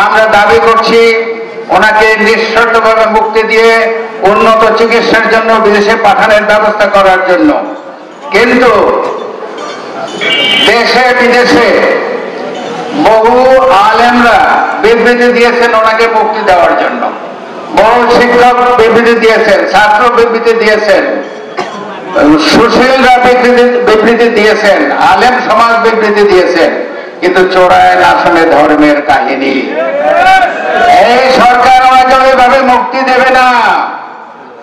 আমরা দাবি করছি ওনাকে নিঃশর্তভাবে মুক্তি দিয়ে উন্নত চিকিৎসার জন্য বিদেশে পাঠানোর ব্যবস্থা করার জন্য। কিন্তু দেশে বিদেশে বহু আলেমরা বিবৃতি দিয়েছেন ওনাকে মুক্তি দেওয়ার জন্য, বহু শিক্ষক বিবৃতি দিয়েছেন, ছাত্র বিবৃতি দিয়েছেন, সুশীলরা বিবৃতি দিয়েছেন, আলেম সমাজ বিবৃতি দিয়েছেন, কিন্তু চোরায় আসলে ধর্মের কাহিনী। এই সরকার ওনাকে ওইভাবে মুক্তি দেবে না,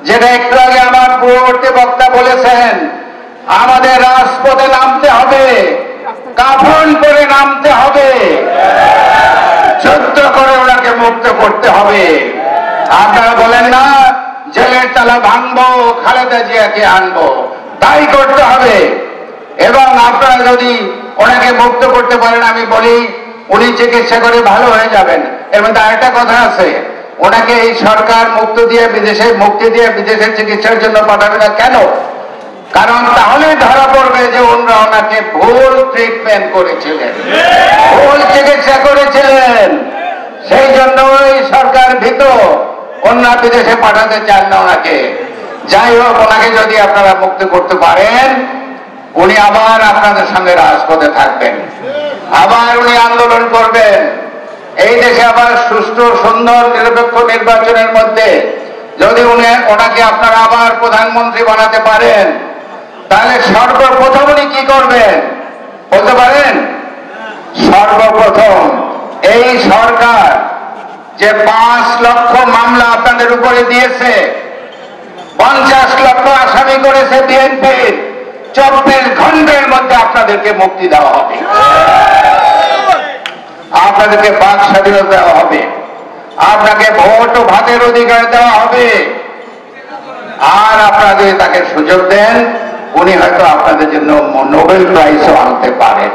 যেটা একটু আগে আমার পূর্ববর্তী বক্তা বলেছেন। আমাদের রাজপথে নামতে হবে, কাফন করে নামতে হবে, যুদ্ধ করে ওনাকে মুক্ত করতে হবে। আপনারা বলেন না জেলের তালা ভাঙবো, খালেদা জিয়াকে আনবো, তাই করতে হবে। এবং আপনারা যদি ওনাকে মুক্ত করতে পারেন, আমি বলি উনি চিকিৎসা করে ভালো হয়ে যাবেন। এর মধ্যে আরেকটা কথা আছে, ওনাকে এই সরকার মুক্তি দিয়ে বিদেশে চিকিৎসার জন্য পাঠাবে না। কেন? কারণ তাহলে ধরা পড়বে যে ওনারা ওনাকে ভুল ট্রিটমেন্ট করেছিলেন, ভুল চিকিৎসা করেছিলেন। সেই জন্য এই সরকার ভীত, ওনারা বিদেশে পাঠাতে চান না ওনাকে। যাই হোক, ওনাকে যদি আপনারা মুক্তি করতে পারেন, উনি আবার আপনাদের সঙ্গে রাজপথে থাকবেন, আবার উনি আন্দোলন করবেন। এই দেশে আবার সুষ্ঠু সুন্দর নিরপেক্ষ নির্বাচনের মধ্যে যদি ওনাকে আপনারা আবার প্রধানমন্ত্রী বানাতে পারেন, তাহলে সর্বপ্রথম উনি কি করবেন বলতে পারেন? সর্বপ্রথম এই সরকার যে 5 লক্ষ মামলা আপনাদের উপরে দিয়েছে, 50 লক্ষ আসামি করেছে বিএনপি, 24 ঘন্টার মধ্যে আপনাদেরকে মুক্তি দেওয়া হবে, আপনাদেরকে বাক স্বাধীনতা দেওয়া হবে, আপনাকে ভোট ও ভাতের অধিকার দেওয়া হবে। আর আপনারা যদি তাকে সুযোগ দেন, উনি হয়তো আপনাদের জন্য নোবেল প্রাইজও আনতে পারেন।